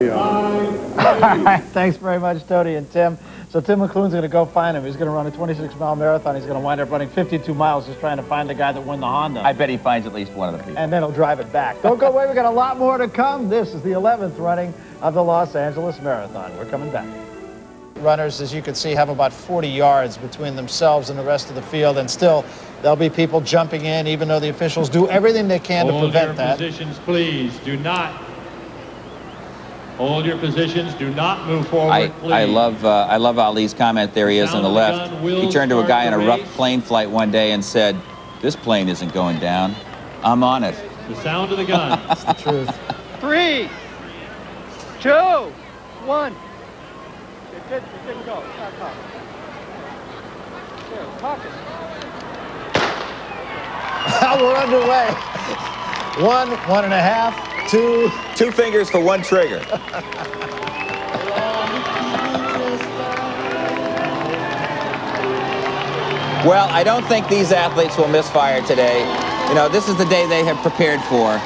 All right, thanks very much, Tony and Tim. So Tim McClune's going to go find him. He's going to run a 26-mile marathon. He's going to wind up running 52 miles just trying to find the guy that won the Honda. I bet he finds at least one of the people. And then he'll drive it back. Don't go away. We've got a lot more to come. This is the 11th running of the Los Angeles Marathon. We're coming back. Runners, as you can see, have about 40 yards between themselves and the rest of the field, and still there'll be people jumping in, even though the officials do everything they can to prevent that. Hold your positions, please. Do not hold your positions. Do not move forward, please. I love Ali's comment. There he is on the left. He turned to a guy in a rough plane flight one day and said, "This plane isn't going down. I'm on it." The sound of the gun. That's the truth. 3, 2, 1. It didn't go. Stop talking. Here, talking. We're underway. 1, 1.5, 2. 2 fingers for 1 trigger. Well, I don't think these athletes will misfire today. You know, this is the day they have prepared for.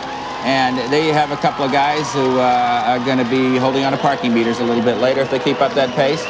And there you have a couple of guys who are going to be holding on to parking meters a little bit later if they keep up that pace.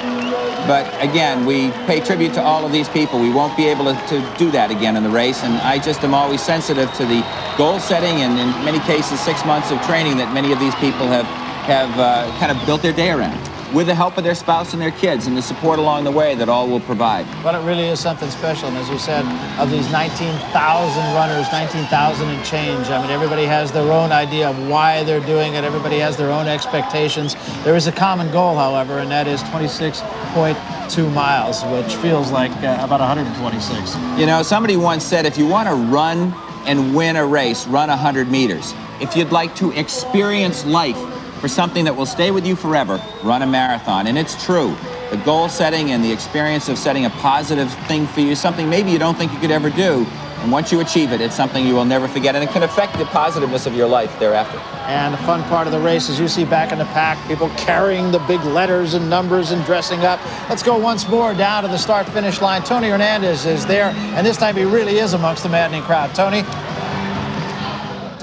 But again, we pay tribute to all of these people. We won't be able to do that again in the race. And I just am always sensitive to the goal setting and in many cases 6 months of training that many of these people have kind of built their day around, with the help of their spouse and their kids and the support along the way that all will provide. Well, it really is something special. And as we said, of these 19,000 runners, 19,000 and change, I mean, everybody has their own idea of why they're doing it. Everybody has their own expectations. There is a common goal, however, and that is 26.2 miles, which feels like about 126. You know, somebody once said, if you want to run and win a race, run 100 meters. If you'd like to experience life for something that will stay with you forever, run a marathon. And it's true. The goal setting and the experience of setting a positive thing for you, something maybe you don't think you could ever do, and once you achieve it, it's something you will never forget, and it can affect the positiveness of your life thereafter. And the fun part of the race is you see back in the pack, people carrying the big letters and numbers and dressing up. Let's go once more down to the start-finish line. Tony Hernandez is there, and this time he really is amongst the maddening crowd. Tony?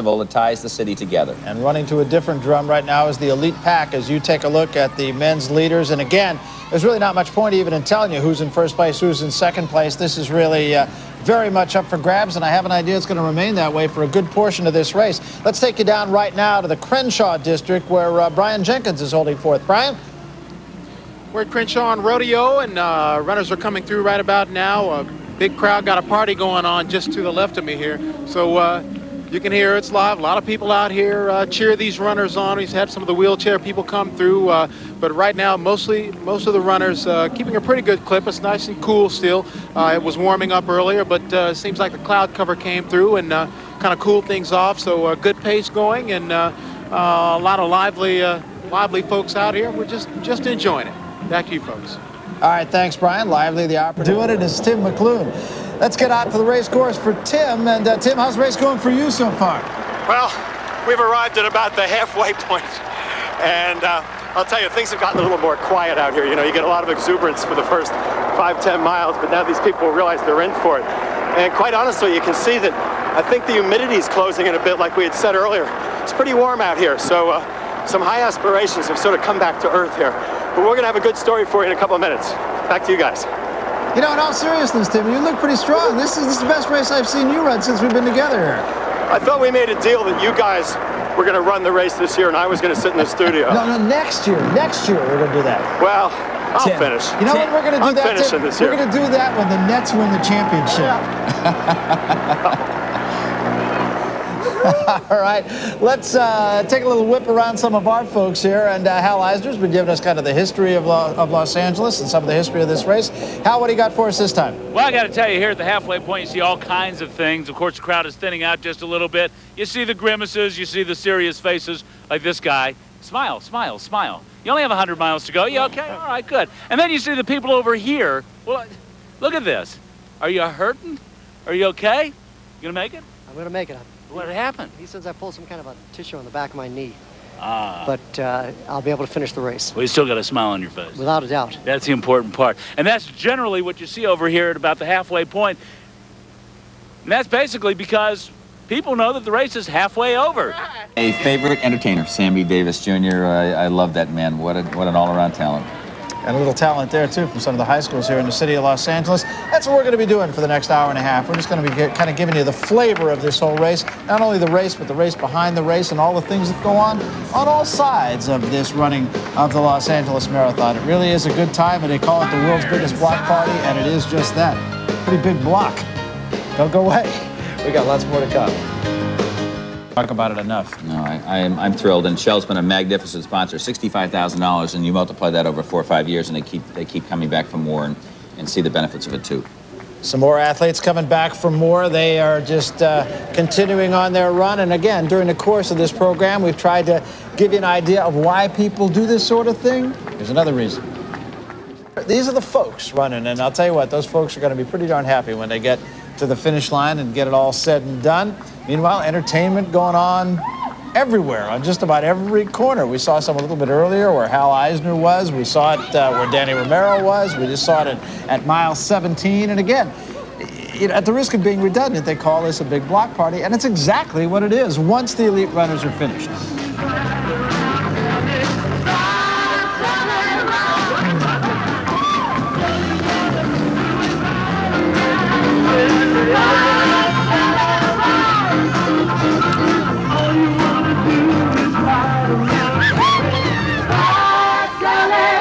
That ties the city together. And running to a different drum right now is the elite pack as you take a look at the men's leaders. And again, there's really not much point even in telling you who's in first place, who's in second place. This is really very much up for grabs, and I have an idea it's going to remain that way for a good portion of this race. Let's take you down right now to the Crenshaw district where Brian Jenkins is holding forth. Brian? We're at Crenshaw on Rodeo, and runners are coming through right about now. A big crowd, got a party going on just to the left of me here. So you can hear it's live. A lot of people out here cheer these runners on. We've had some of the wheelchair people come through, but right now most of the runners keeping a pretty good clip. It's nice and cool still. It was warming up earlier, but it seems like the cloud cover came through and kind of cooled things off. So good pace going, and a lot of lively folks out here. We're just enjoying it. Back to you, folks. All right, thanks, Brian. Lively the opportunity. Doing it is Tim McClune. Let's get out to the race course for Tim. And Tim, how's the race going for you so far? Well, we've arrived at about the halfway point, and I'll tell you, things have gotten a little more quiet out here. You know, you get a lot of exuberance for the first 5-10 miles, but now these people realize they're in for it. And quite honestly, you can see that I think the humidity is closing in a bit, like we had said earlier. It's pretty warm out here, so some high aspirations have sort of come back to earth here. But we're going to have a good story for you in a couple of minutes. Back to you guys. You know, in all seriousness, Tim, you look pretty strong. This is the best race I've seen you run since we've been together here. I thought we made a deal that you guys were going to run the race this year and I was going to sit in the studio. No, next year. Next year we're going to do that. Well, I'll finish. You know when we're going to do that, I'm finishing this year. We're going to do that when the Nets win the championship. All right, let's take a little whip around some of our folks here. And Hal Eisner's been giving us kind of the history of Los Angeles and some of the history of this race. Hal, what do you got for us this time? Well, I got to tell you, here at the halfway point, you see all kinds of things. Of course, the crowd is thinning out just a little bit. You see the grimaces, you see the serious faces like this guy. Smile, smile, smile. You only have 100 miles to go. You okay? All right, good. And then you see the people over here. Well, look at this. Are you hurting? Are you okay? You gonna make it? I'm going to make it. What happened? He says I pulled some kind of a tissue on the back of my knee. Ah. But I'll be able to finish the race. Well, you still got a smile on your face. Without a doubt. That's the important part. And that's generally what you see over here at about the halfway point. And that's basically because people know that the race is halfway over. A favorite entertainer, Sammy Davis Jr. I love that man. What an all-around talent. And a little talent there, too, from some of the high schools here in the city of Los Angeles. That's what we're going to be doing for the next hour and a half. We're just going to be kind of giving you the flavor of this whole race. Not only the race, but the race behind the race and all the things that go on all sides of this running of the Los Angeles Marathon. It really is a good time, and they call it the world's biggest block party, and it is just that. Pretty big block. Don't go away. We got lots more to come. Talk about it enough. No, I'm thrilled, and Shell's been a magnificent sponsor. $65,000, and you multiply that over 4 or 5 years, and they keep coming back for more and see the benefits of it too. Some more athletes coming back for more. They are just continuing on their run. And again, during the course of this program, we've tried to give you an idea of why people do this sort of thing. Here's another reason. These are the folks running, and I'll tell you what, those folks are going to be pretty darn happy when they get to the finish line and get it all said and done. Meanwhile, entertainment going on everywhere, on just about every corner. We saw some a little bit earlier where Hal Eisner was. We saw it where Danny Romero was. We just saw it at mile 17. And again, at the risk of being redundant, they call this a big block party, and it's exactly what it is once the elite runners are finished.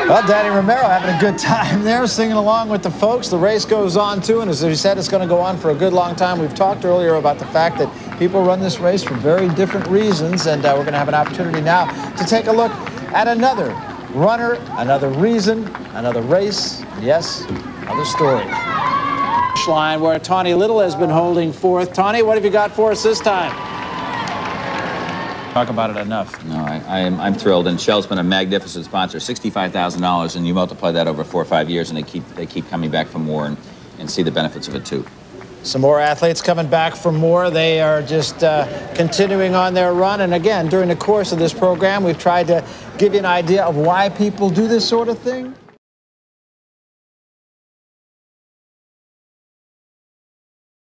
Well, Danny Romero having a good time there, singing along with the folks. The race goes on, too, and as we said, it's going to go on for a good long time. We've talked earlier about the fact that people run this race for very different reasons, and we're going to have an opportunity now to take a look at another runner, another reason, another race, and yes, another story. Line where Tawny Little has been holding forth. Tawny, what have you got for us this time? Talk about it enough. No, I'm thrilled, and Shell's been a magnificent sponsor. $65,000, and you multiply that over 4 or 5 years, and they keep coming back for more and see the benefits of it too. Some more athletes coming back for more. They are just continuing on their run. And again, during the course of this program, we've tried to give you an idea of why people do this sort of thing.